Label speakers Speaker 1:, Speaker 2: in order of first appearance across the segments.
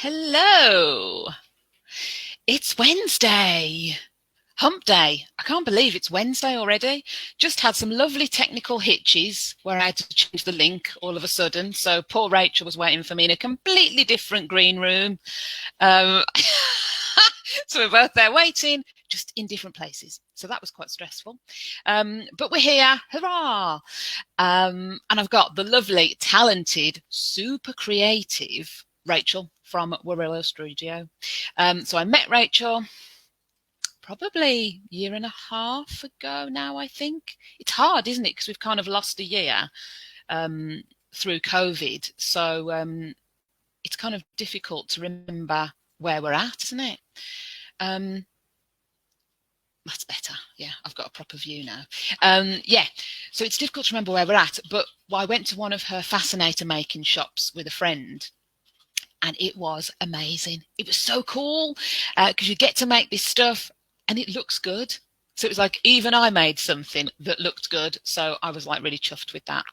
Speaker 1: Hello. It's Wednesday. Hump day. I can't believe it's Wednesday already. Just had some lovely technical hitches where I had to change the link all of a sudden. So poor Rachel was waiting for me in a completely different green room. Um, so we're both there waiting, just in different places. So that was quite stressful. But we're here. Hurrah. And I've got the lovely, talented, super creative Rachel from Warrillow Studio. So I met Rachel probably a year and a half ago now, I think. It's hard, isn't it? Because we've kind of lost a year through COVID. So it's kind of difficult to remember where we're at, isn't it? That's better. Yeah, I've got a proper view now. Yeah, so it's difficult to remember where we're at. But I went to one of her fascinator making shops with a friend. And it was amazing. It was so cool because you get to make this stuff and it looks good. So it was like even I made something that looked good. So I was like really chuffed with that.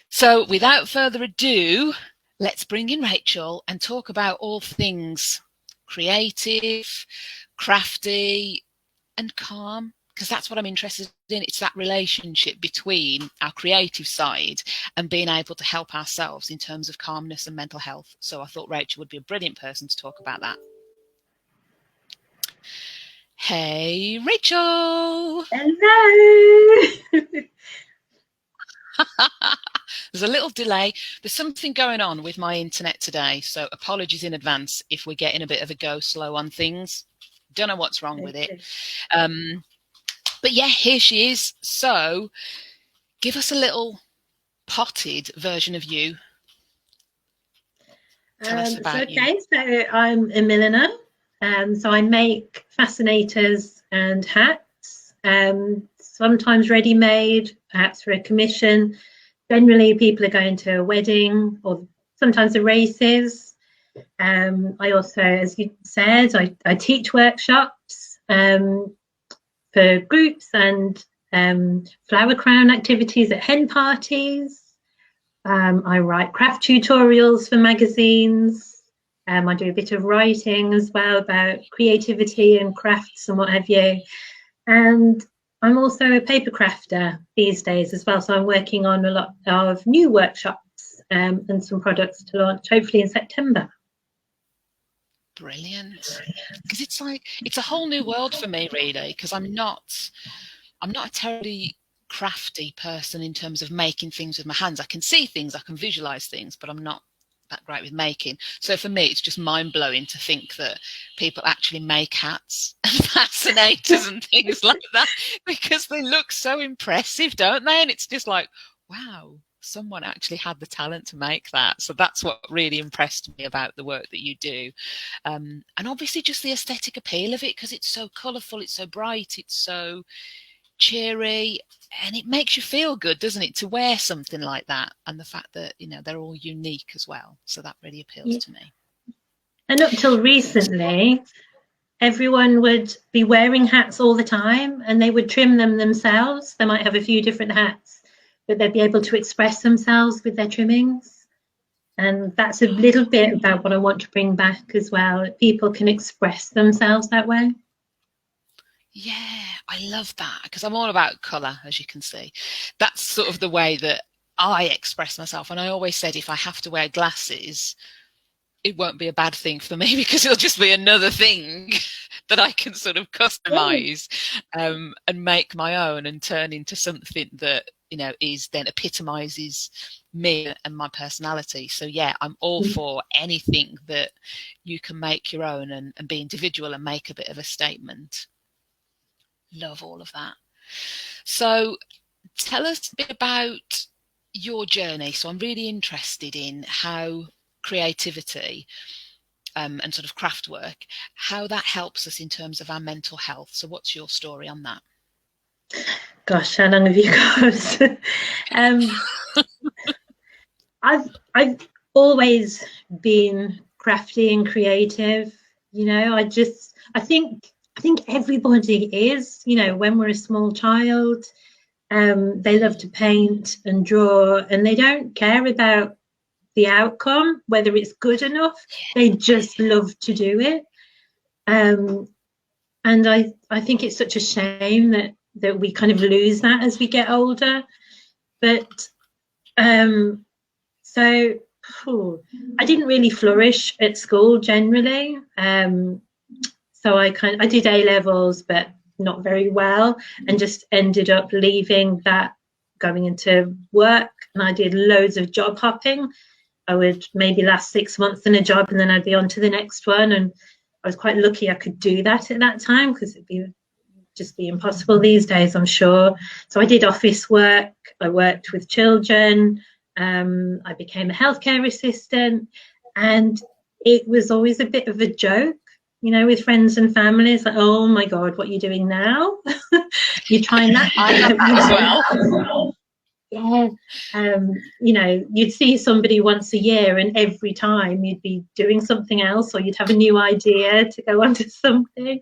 Speaker 1: So without further ado, let's bring in Rachel and talk about all things creative, crafty, and calm. Because that's what I'm interested in. It's that relationship between our creative side and being able to help ourselves in terms of calmness and mental health. So I thought Rachel would be a brilliant person to talk about that. Hey, Rachel.
Speaker 2: Hello.
Speaker 1: There's a little delay. There's something going on with my internet today. So apologies in advance if we're getting a bit of a go slow on things. Don't know what's wrong with it. But yeah, here she is. So give us a little potted version of you. Tell us about you.
Speaker 2: So I'm a milliner. So I make fascinators and hats, sometimes ready-made, perhaps for a commission. Generally, people are going to a wedding or sometimes the races. I also, as you said, I teach workshops for groups and flower crown activities at hen parties. I write craft tutorials for magazines. I do a bit of writing as well about creativity and crafts and what have you. And I'm also a paper crafter these days as well. So I'm working on a lot of new workshops and some products to launch hopefully in September.
Speaker 1: Brilliant. Because it's like it's a whole new world for me, really, because I'm not a terribly crafty person in terms of making things with my hands. I can see things, I can visualize things, but I'm not that great with making. So for me, it's just mind-blowing to think that people actually make hats and fascinators and things like that, because they look so impressive, don't they? And it's just like, wow, someone actually had the talent to make that. So that's what really impressed me about the work that you do. And obviously just the aesthetic appeal of it, because it's so colourful, it's so bright, it's so cheery, and it makes you feel good, doesn't it, to wear something like that, and the fact that they're all unique as well. So that really appeals to me.
Speaker 2: And up till recently, everyone would be wearing hats all the time and they would trim them themselves. They might have a few different hats, but they'd be able to express themselves with their trimmings. And that's a little bit about what I want to bring back as well. People can express themselves that way.
Speaker 1: Yeah, I love that, because I'm all about colour, as you can see. That's sort of the way that I express myself. And I always said if I have to wear glasses, it won't be a bad thing for me, because it'll just be another thing that I can sort of customise and make my own and turn into something that, is then epitomises me and my personality. So yeah, I'm all for anything that you can make your own and be individual and make a bit of a statement. Love all of that. So tell us a bit about your journey. So I'm really interested in how creativity and sort of craft work, how that helps us in terms of our mental health. So what's your story on that?
Speaker 2: Gosh, how long have you got? I've always been crafty and creative. I think everybody is. When we're a small child, they love to paint and draw, and they don't care about the outcome, whether it's good enough. They just love to do it. And I think it's such a shame that we kind of lose that as we get older. But so I didn't really flourish at school generally. So I did A levels, but not very well, and just ended up leaving that, going into work. And I did loads of job hopping. I would maybe last 6 months in a job, and then I'd be on to the next one. And I was quite lucky I could do that at that time, because it'd just be impossible these days, I'm sure. So I did office work. I worked with children. I became a healthcare assistant, and it was always a bit of a joke, with friends and families, like, oh my God, what are you doing now? You're trying that.
Speaker 1: I love that as well.
Speaker 2: Yeah. You'd see somebody once a year, and every time you'd be doing something else, or you'd have a new idea to go on to something.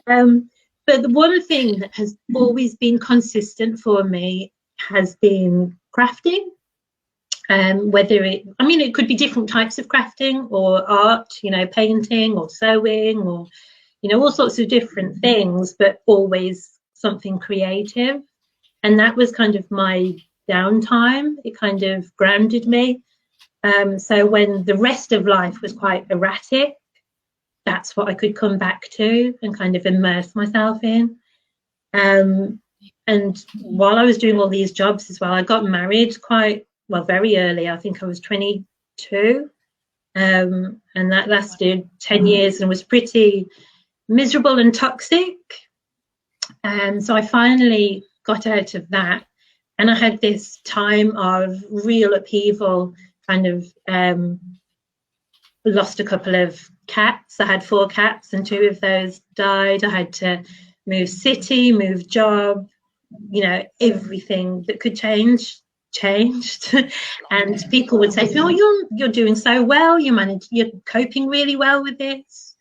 Speaker 2: But the one thing that has always been consistent for me has been crafting. It could be different types of crafting or art, painting or sewing, or, all sorts of different things, but always something creative. And that was kind of my downtime. It kind of grounded me. So when the rest of life was quite erratic, that's what I could come back to and kind of immerse myself in. And while I was doing all these jobs as well, I got married very early. I think I was 22. And that lasted 10 years and was pretty miserable and toxic. So I finally got out of that. And I had this time of real upheaval, kind of lost a couple of cats. I had 4 cats, and 2 of those died. I had to move city, move job, everything that could change changed. And people would say to me, oh, you're doing so well, you're coping really well with this.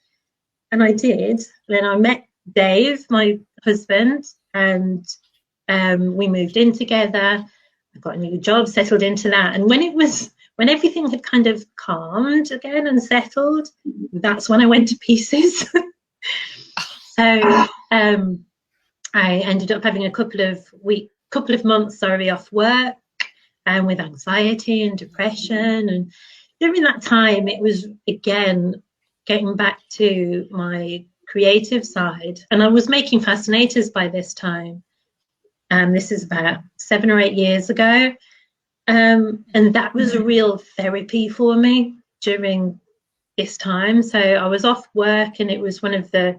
Speaker 2: And I did. Then I met Dave, my husband, and we moved in together. I got a new job, settled into that. And when everything had kind of calmed again and settled, that's when I went to pieces. So I ended up having a couple of months off work, and with anxiety and depression. And during that time, it was again getting back to my creative side. And I was making fascinators by this time. This is about 7 or 8 years ago. And that was a real therapy for me during this time. So I was off work, and it was one of the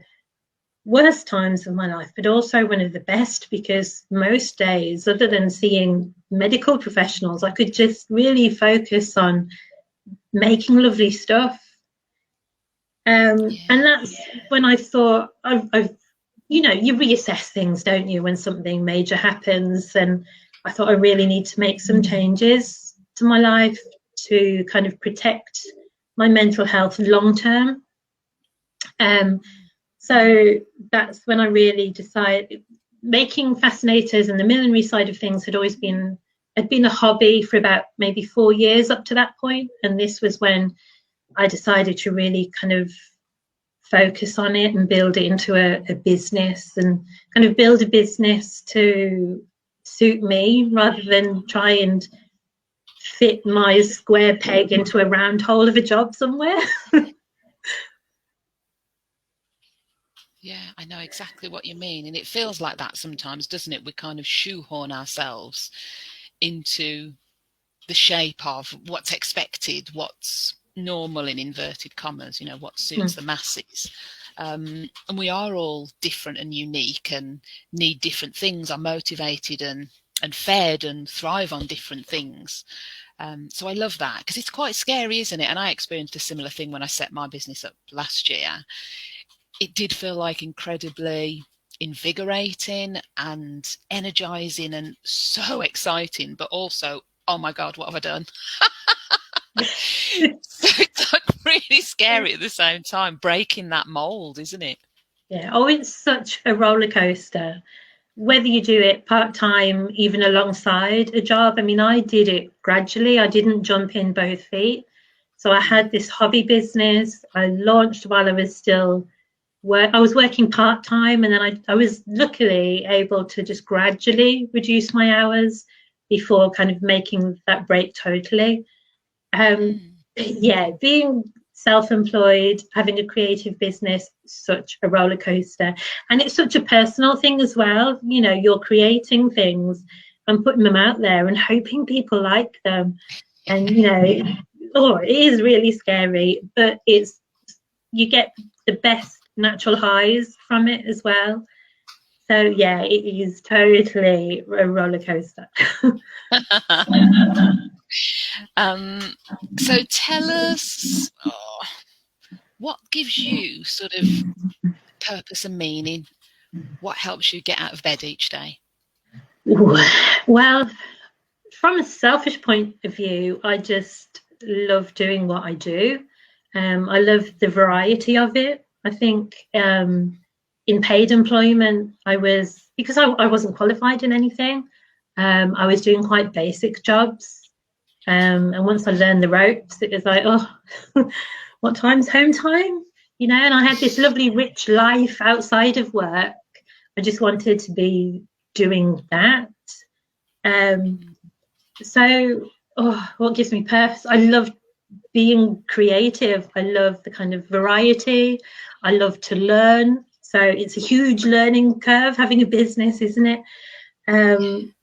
Speaker 2: worst times of my life, but also one of the best, because most days, other than seeing medical professionals, I could just really focus on making lovely stuff. And that's when I thought, you reassess things, don't you, when something major happens. And I thought I really need to make some changes to my life to kind of protect my mental health long term. So that's when I really decided. Making fascinators and the millinery side of things had been a hobby for about maybe 4 years up to that point. And this was when I decided to really kind of focus on it and build it into a business, and kind of build a business to suit me rather than try and fit my square peg into a round hole of a job somewhere.
Speaker 1: Yeah, I know exactly what you mean. And it feels like that sometimes, doesn't it? We kind of shoehorn ourselves into the shape of what's expected, what's normal in inverted commas, what suits the masses. And we are all different and unique, and need different things, are motivated and fed and thrive on different things. So I love that, because it's quite scary, isn't it? And I experienced a similar thing when I set my business up last year. It did feel like incredibly invigorating and energizing and so exciting, but also, oh my God, what have I done? So it's like really scary at the same time, breaking that mold, isn't it?
Speaker 2: Yeah. Oh, it's such a roller coaster. whether you do it part-time, even alongside a job. I mean, I did it gradually. I didn't jump in both feet. So I
Speaker 1: Mm.
Speaker 2: had this hobby business. I launched while I was still I was working part-time, and then I was luckily able to just gradually reduce my hours before kind of making that break totally.
Speaker 1: Mm.
Speaker 2: Yeah, being self-employed, having a creative business, such a roller coaster. And it's such a personal thing as well. You know, you're creating things and putting them out there and hoping people like them. And, you know, oh, it is really scary, but you get the best natural highs from it as well. So yeah, it is totally a roller coaster.
Speaker 1: um, so tell us, what gives you sort of purpose and meaning? What helps you get out of bed each day?
Speaker 2: Well, from a selfish point of view, I just love doing what I do. I love the variety of it. I think in paid employment, because I wasn't qualified in anything, I was doing quite basic jobs. And once I learned the ropes, it was like, oh, what time's home time? You know, and I had this lovely, rich life outside of work. I just wanted to be doing that. Um, so, what gives me purpose? I love being creative. I love the kind of variety. I love to learn. So it's a huge learning curve having a business, isn't it? Um,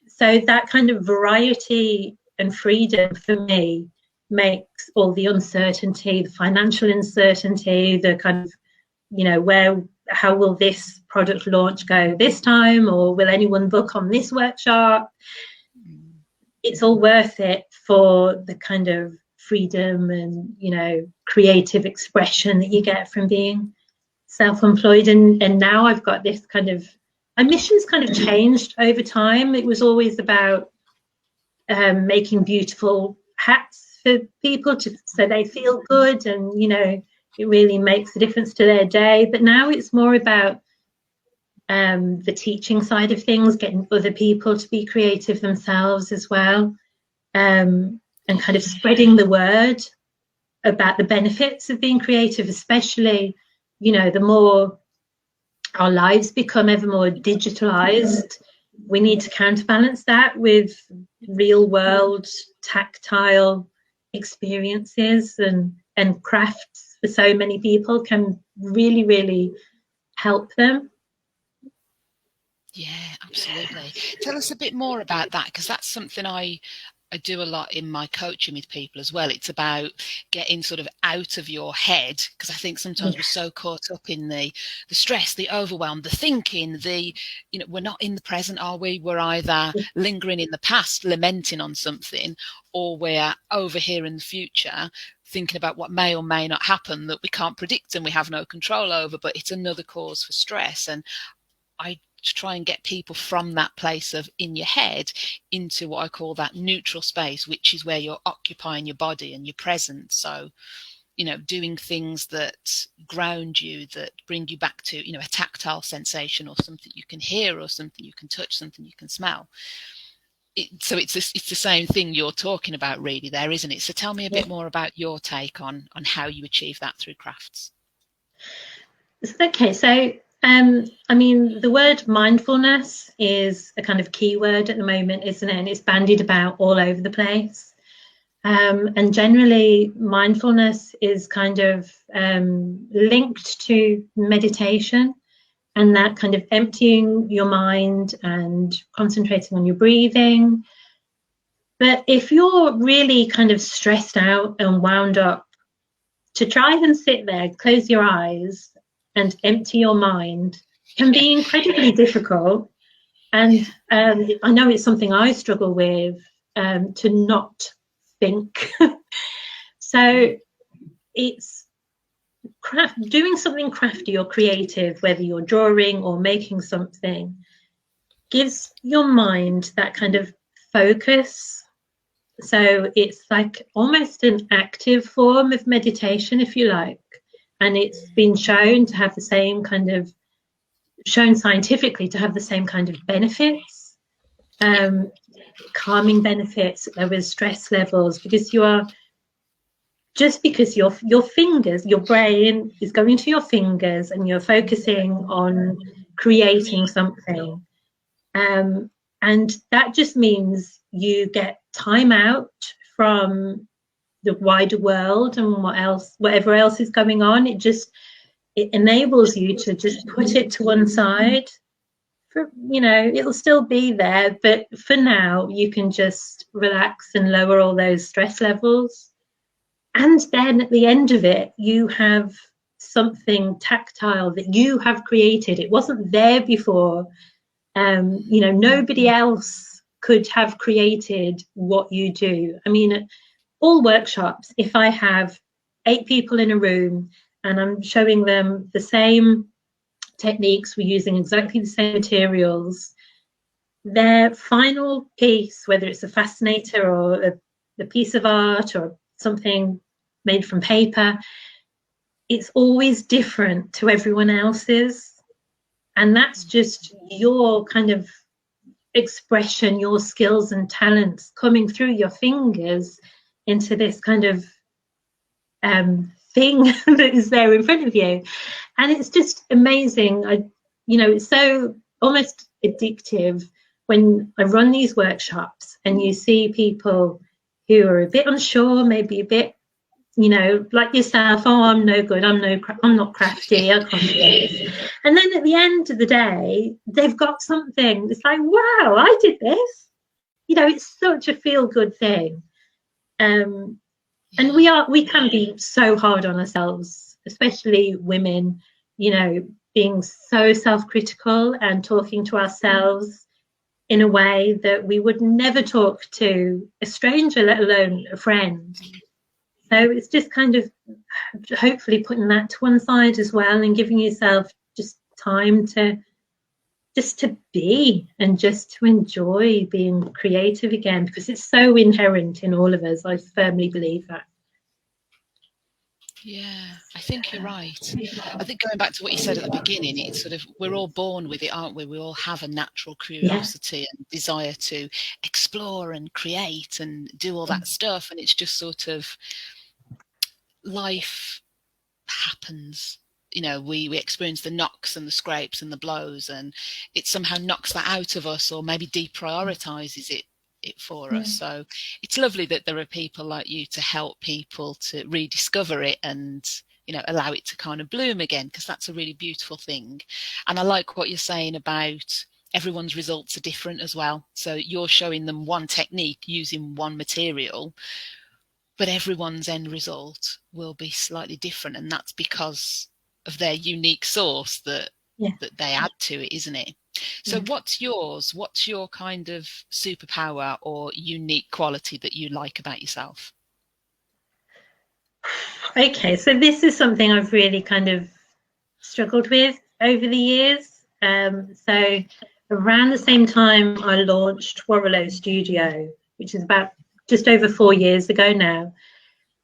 Speaker 2: so that kind of variety and freedom for me makes all the uncertainty, the financial uncertainty, the kind of, you know, how will this product launch go this time, or will anyone book on this workshop? It's all worth it for the kind of freedom and, you know, creative expression that you get from being self-employed. And now I've got this kind of, my mission's kind of changed over time. It was always about making beautiful hats for people so they feel good, and, you know, it really makes a difference to their day. But now it's more about the teaching side of things, getting other people to be creative themselves as well, and kind of spreading the word about the benefits of being creative, especially, you know, the more our lives become ever more digitalized, we need to counterbalance that with real world tactile experiences, and crafts for so many people can really, really help them.
Speaker 1: Yeah, absolutely. Tell us a bit more about that, because that's something I do a lot in my coaching with people as well. It's about getting sort of out of your head, because I think sometimes we're so caught up in the stress, the overwhelm, the thinking, we're not in the present, are we? We're either lingering in the past, lamenting on something, or we're over here in the future thinking about what may or may not happen that we can't predict and we have no control over, but it's another cause for stress. And I try and get people from that place of in your head into what I call that neutral space, which is where you're occupying your body and your presence. So, doing things that ground you, that bring you back to, a tactile sensation, or something you can hear, or something you can touch, something you can smell. So it's the same thing you're talking about, really, there, isn't it? So tell me a bit more about your take on how you achieve that through crafts.
Speaker 2: Okay, so I mean, the word mindfulness is a kind of keyword at the moment, isn't it? And it's bandied about all over the place. And generally, mindfulness is kind of linked to meditation, and that kind of emptying your mind and concentrating on your breathing. But if you're really kind of stressed out and wound up, to try and sit there, close your eyes, and empty your mind can be incredibly difficult. And I know it's something I struggle with, to not think. So it's doing something crafty or creative, whether you're drawing or making something, gives your mind that kind of focus. So it's like almost an active form of meditation, if you like. And it's been shown to have the same kind of shown scientifically to have the same kind of benefits, calming benefits, lower stress levels, because you are, just because your fingers, your brain is going to your fingers and you're focusing on creating something. And that just means you get time out from the wider world and whatever else is going on. It enables you to just put it to one side. For, it'll still be there, but for now you can just relax and lower all those stress levels. And then at the end of it, you have something tactile that you have created. It wasn't there before. Nobody else could have created what you do. I mean, all workshops, if I have 8 people in a room and I'm showing them the same techniques, we're using exactly the same materials, their final piece, whether it's a fascinator or a piece of art or something made from paper, it's always different to everyone else's. And that's just your kind of expression, your skills and talents coming through your fingers into this kind of thing that is there in front of you. And it's just amazing. It's so almost addictive when I run these workshops and you see people who are a bit unsure, maybe a bit, like yourself, oh, I'm no good, I'm not crafty, I can't do this. And then at the end of the day, they've got something. It's like, wow, I did this. It's such a feel-good thing. And we can be so hard on ourselves, especially women, being so self-critical and talking to ourselves in a way that we would never talk to a stranger, let alone a friend. So it's just kind of hopefully putting that to one side as well and giving yourself just time to be and just to enjoy being creative again, because it's so inherent in all of us. I firmly believe that.
Speaker 1: Yeah, I think you're right. I think going back to what you said at the beginning, it's sort of, we're all born with it, aren't we? We all have a natural curiosity and desire to explore and create and do all that stuff. And it's just sort of, life happens. We experience the knocks and the scrapes and the blows, and it somehow knocks that out of us, or maybe deprioritizes it for us. So it's lovely that there are people like you to help people to rediscover it and allow it to kind of bloom again, because that's a really beautiful thing. And I like what you're saying about everyone's results are different as well. So you're showing them one technique using one material, but everyone's end result will be slightly different, and that's because of their unique source that they add to it, isn't it? So what's yours? What's your kind of superpower or unique quality that you like about yourself?
Speaker 2: Okay, so this is something I've really kind of struggled with over the years. So around the same time I launched Warrillow Studio, which is about just over 4 years ago now,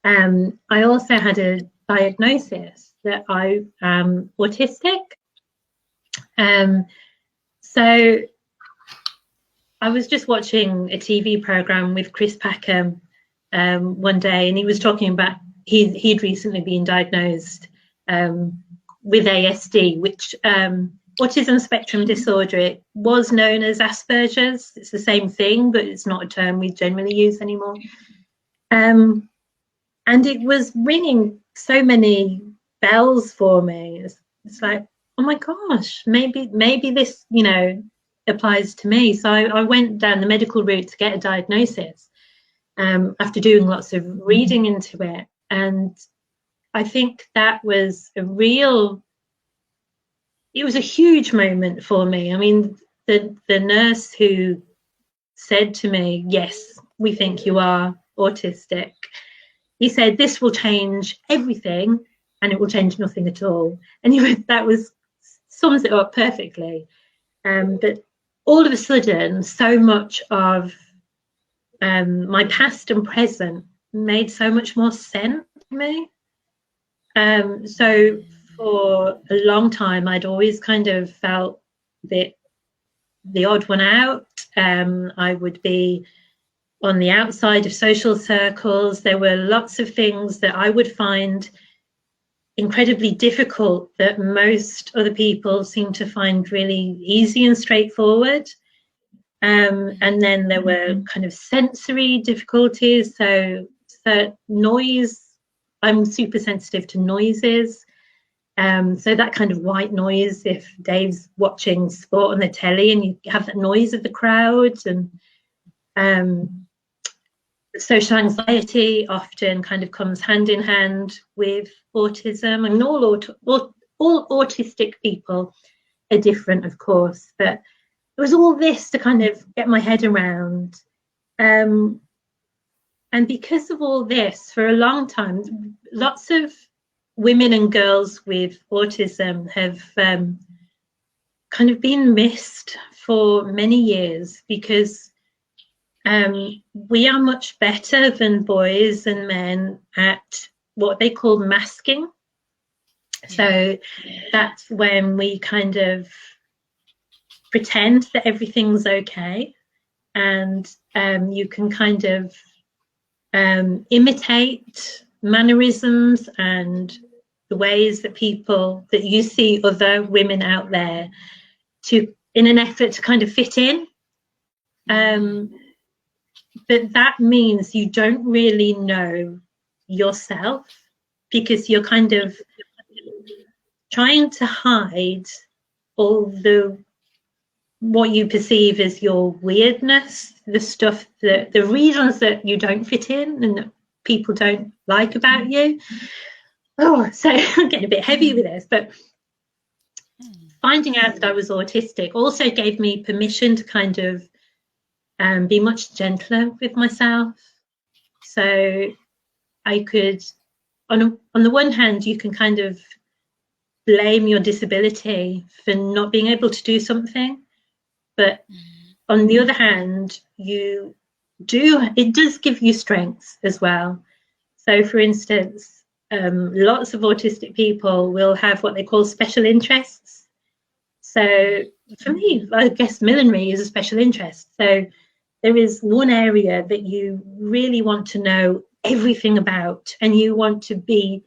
Speaker 2: I also had a diagnosis that I am autistic. So I was just watching a TV program with Chris Packham one day, and he was talking about he'd recently been diagnosed with ASD, which autism spectrum disorder. It was known as Asperger's. It's the same thing, but it's not a term we generally use anymore. And it was ringing so many bells for me. It's like, oh my gosh, maybe this, applies to me. So I went down the medical route to get a diagnosis after doing lots of reading into it. And I think that was it was a huge moment for me. I mean, the nurse who said to me, yes, we think you are autistic. He said, this will change everything and it will change nothing at all. Anyway, that sums it up perfectly. But all of a sudden, so much of my past and present made so much more sense to me. So for a long time, I'd always kind of felt that the odd one out. I would be on the outside of social circles. There were lots of things that I would find incredibly difficult that most other people seem to find really easy and straightforward. And then there were kind of sensory difficulties. So noise, I'm super sensitive to noises. So that kind of white noise, if Dave's watching sport on the telly and you have that noise of the crowd, and social anxiety often kind of comes hand in hand with autism. And all autistic people are different, of course, but it was all this to kind of get my head around. And because of all this, for a long time, lots of women and girls with autism have kind of been missed for many years, because we are much better than boys and men at what they call masking. So that's when we kind of pretend that everything's okay, and you can kind of imitate mannerisms and the ways that you see other women out there, in an effort to kind of fit in. But that means you don't really know yourself, because you're kind of trying to hide all what you perceive as your weirdness, the stuff that the reasons that you don't fit in and that people don't like about you. Oh, so I'm getting a bit heavy with this, but finding out that I was autistic also gave me permission to kind of be much gentler with myself. So I could, on the one hand, you can kind of blame your disability for not being able to do something, but on the other hand, it does give you strengths as well. So, for instance, lots of autistic people will have what they call special interests. So for me, I guess millinery is a special interest. So there is one area that you really want to know everything about, and you want to be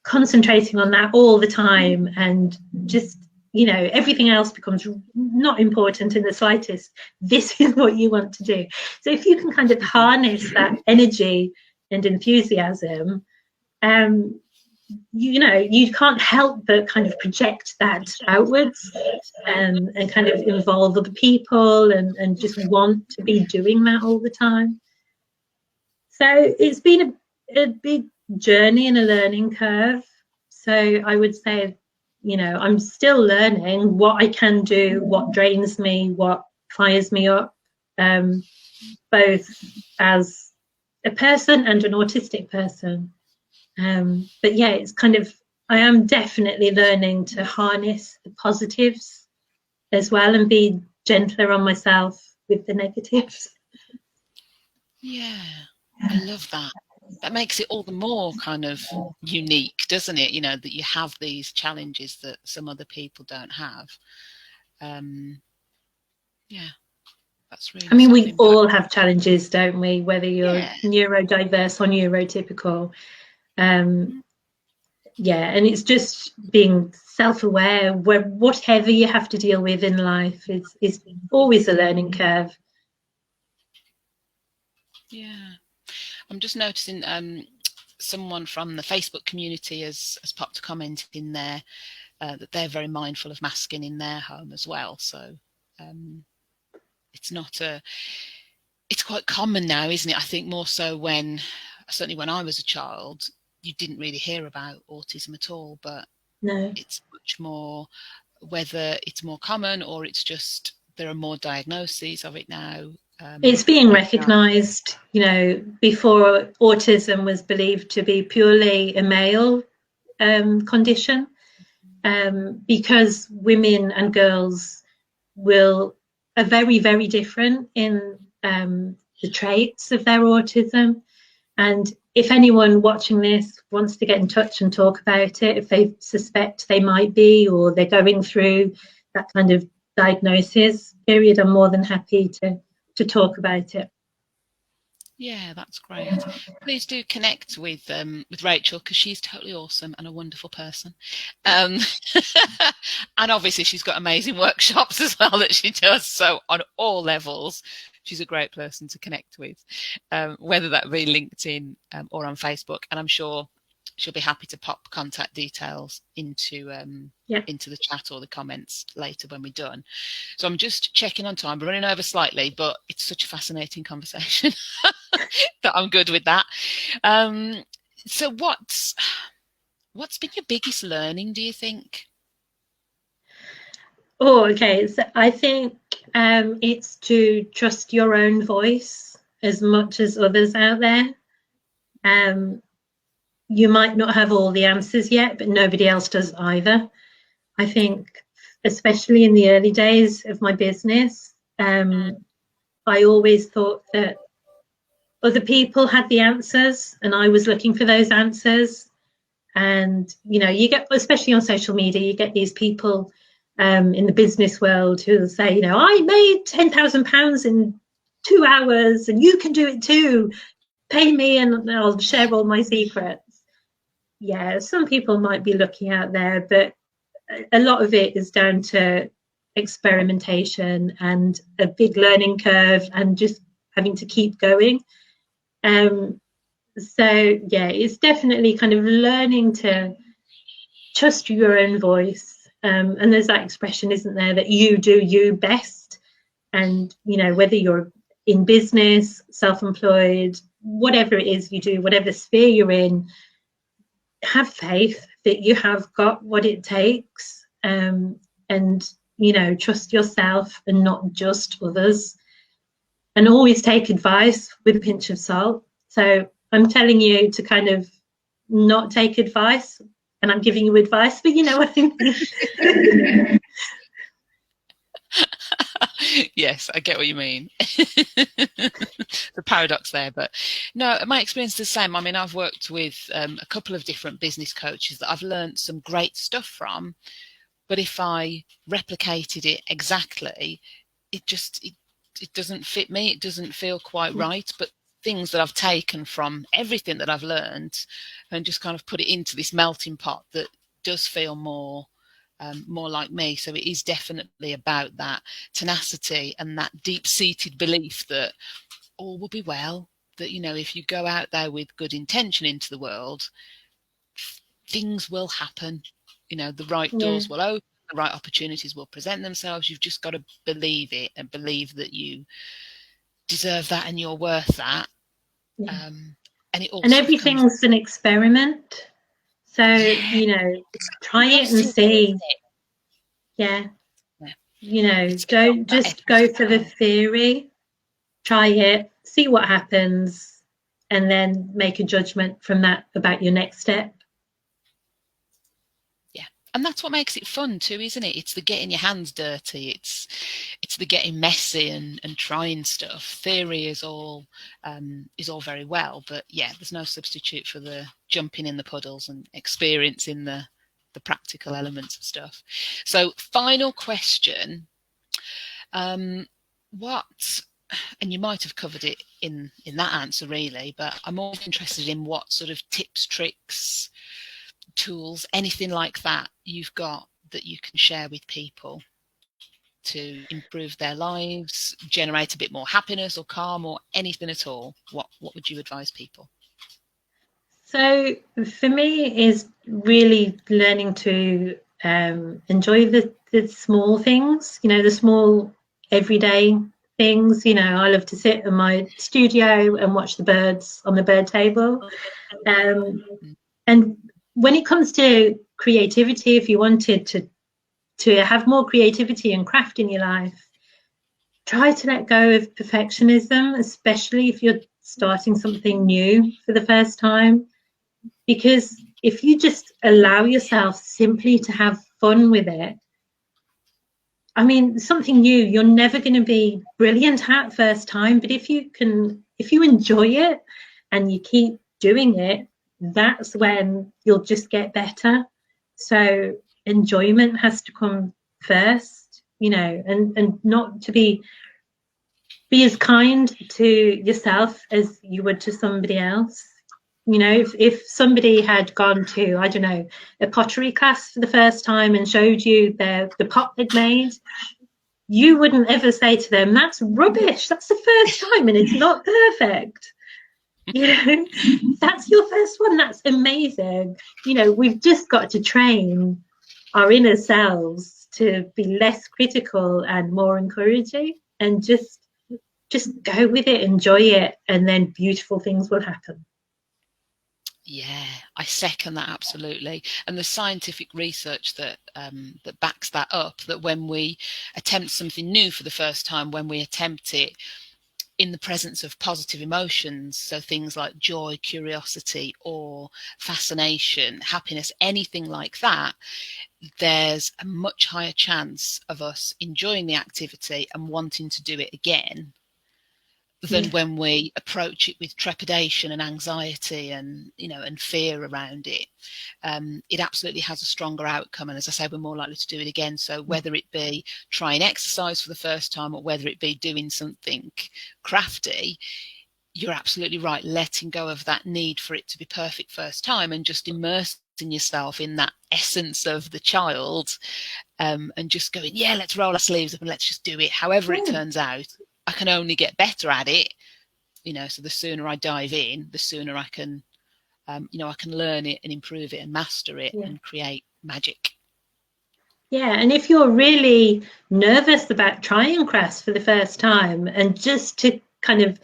Speaker 2: concentrating on that all the time, and just, everything else becomes not important in the slightest. This is what you want to do. So if you can kind of harness that energy and enthusiasm, you can't help but kind of project that outwards, and kind of involve other people, and just want to be doing that all the time. So it's been a big journey and a learning curve. So I would say, I'm still learning what I can do, what drains me, what fires me up, both as a person and an autistic person. But yeah, it's kind of, I am definitely learning to harness the positives as well, and be gentler on myself with the negatives.
Speaker 1: Yeah, I love that. That makes it all the more kind of unique, doesn't it? That you have these challenges that some other people don't have. Yeah, that's really.
Speaker 2: I mean, we all have challenges, don't we? Whether you're neurodiverse or neurotypical. Yeah, and it's just being self-aware. Whatever you have to deal with in life is always a learning curve.
Speaker 1: Yeah, I'm just noticing someone from the Facebook community has popped a comment in there that they're very mindful of masking in their home as well. So it's quite common now, isn't it? I think more so certainly when I was a child, you didn't really hear about autism at all, but
Speaker 2: no,
Speaker 1: it's much more, whether it's more common or it's just there are more diagnoses of it now.
Speaker 2: It's being recognised. Before, autism was believed to be purely a male condition, because women and girls are very, very different in the traits of their autism. And if anyone watching this wants to get in touch and talk about it, if they suspect they might be, or they're going through that kind of diagnosis period, I'm more than happy to talk about it.
Speaker 1: Yeah, that's great. Please do connect with Rachel, because she's totally awesome and a wonderful person. Um, and obviously she's got amazing workshops as well that she does. So on all levels, she's a great person to connect with, whether that be LinkedIn or on Facebook. And I'm sure she'll be happy to pop contact details into into the chat or the comments later when we're done. So I'm just checking on time. We're running over slightly, but it's such a fascinating conversation that I'm good with that. So what's been your biggest learning, do you think?
Speaker 2: Oh, okay. So I think it's to trust your own voice as much as others out there. You might not have all the answers yet, but nobody else does either. I think, especially in the early days of my business, I always thought that other people had the answers and I was looking for those answers. And, you know, you get, especially on social media, you get these people in the business world who will say, you know, I made £10,000 in 2 hours and you can do it too. Pay me and I'll share all my secrets. Yeah, some people might be looking out there, but a lot of it is down to experimentation and a big learning curve and just having to keep going. So yeah, it's definitely kind of learning to trust your own voice. And there's that expression, isn't there, that you do you best. And, you know, whether you're in business, self-employed, whatever it is you do, whatever sphere you're in, have faith that you have got what it takes, and, you know, trust yourself and not just others. And always take advice with a pinch of salt. So I'm telling you to kind of not take advice, and I'm giving you advice, but you know what I mean.
Speaker 1: Yes, I get what you mean. The paradox there, but no, my experience is the same. I mean, I've worked with a couple of different business coaches that I've learned some great stuff from, but if I replicated it exactly, it doesn't fit me. It doesn't feel quite right. But things that I've taken from everything that I've learned and just kind of put it into this melting pot that does feel more like me. So it is definitely about that tenacity and that deep-seated belief that all will be well, that, you know, if you go out there with good intention into the world, things will happen. You know, the right doors will open, the right opportunities will present themselves. You've just got to believe it and believe that you deserve that and you're worth that. And it all
Speaker 2: And
Speaker 1: sort of comes.
Speaker 2: everything's an experiment. So, you know, try it and see. Yeah. You know, don't just go for the theory. Try it, see what happens, and then make a judgment from that about your next step.
Speaker 1: Yeah. And that's what makes it fun too, isn't it? It's the getting your hands dirty. It's the getting messy and trying stuff. Theory is all very well, but yeah, there's no substitute for the jumping in the puddles and experiencing the practical elements of stuff. So, final question: what? And you might have covered it in that answer, really, but I'm more interested in what sort of tips, tricks, tools, anything like that you've got that you can share with people to improve their lives, generate a bit more happiness or calm or anything at all. What would you advise people?
Speaker 2: So for me is really learning to enjoy the small things, you know, the small everyday things. You know, I love to sit in my studio and watch the birds on the bird table. And when it comes to creativity, if you wanted to have more creativity and craft in your life, try to let go of perfectionism, especially if you're starting something new for the first time. Because if you just allow yourself simply to have fun with it, I mean, something new, you're never going to be brilliant at first time, but if you enjoy it and you keep doing it, that's when you'll just get better. So enjoyment has to come first, and not to be as kind to yourself as you would to somebody else. If somebody had gone to, I don't know, a pottery class for the first time and showed you the pot they'd made, you wouldn't ever say to them, that's rubbish, that's the first time and it's not perfect. That's your first one, that's amazing. We've just got to train our inner selves to be less critical and more encouraging, and just go with it, enjoy it, and then beautiful things will happen.
Speaker 1: Yeah, I second that absolutely. And the scientific research that that backs that up, that when we attempt something new for the first time, when we attempt it in the presence of positive emotions, so things like joy, curiosity, awe, fascination, happiness, anything like that, there's a much higher chance of us enjoying the activity and wanting to do it again than when we approach it with trepidation and anxiety and and fear around it. It absolutely has a stronger outcome, and as I say, we're more likely to do it again. So whether it be trying exercise for the first time or whether it be doing something crafty, you're absolutely right, letting go of that need for it to be perfect first time and just immersing yourself in that essence of the child, and just going, yeah, let's roll our sleeves up and let's just do it however it turns out. I can only get better at it, so the sooner I dive in, the sooner I can I can learn it and improve it and master it and create magic.
Speaker 2: Yeah, and if you're really nervous about trying crafts for the first time, and just to kind of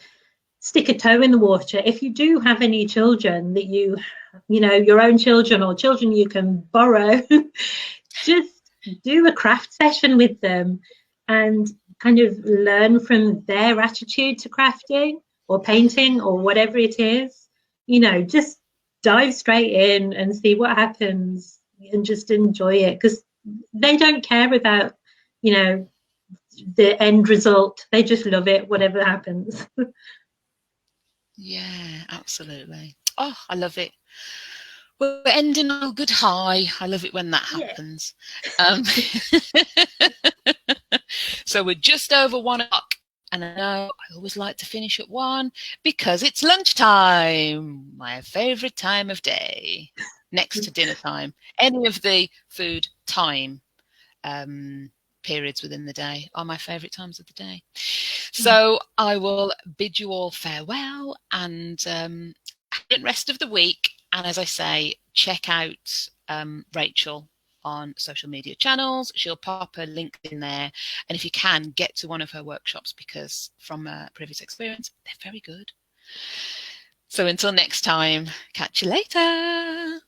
Speaker 2: stick a toe in the water, if you do have any children that your own children or children you can borrow, just do a craft session with them and kind of learn from their attitude to crafting or painting or whatever it is. Just dive straight in and see what happens and just enjoy it, because they don't care about the end result. They just love it, whatever happens.
Speaker 1: Yeah, absolutely. Oh, I love it. We're ending on a good high. I love it when that happens. Um, so we're just over 1 o'clock. And I know I always like to finish at 1 because it's lunchtime, my favourite time of day, next to dinner time. Any of the food time periods within the day are my favourite times of the day. So I will bid you all farewell and have a good rest of the week. And as I say, check out Rachel on social media channels. She'll pop a link in there. And if you can, get to one of her workshops, because from previous experience, they're very good. So until next time, catch you later.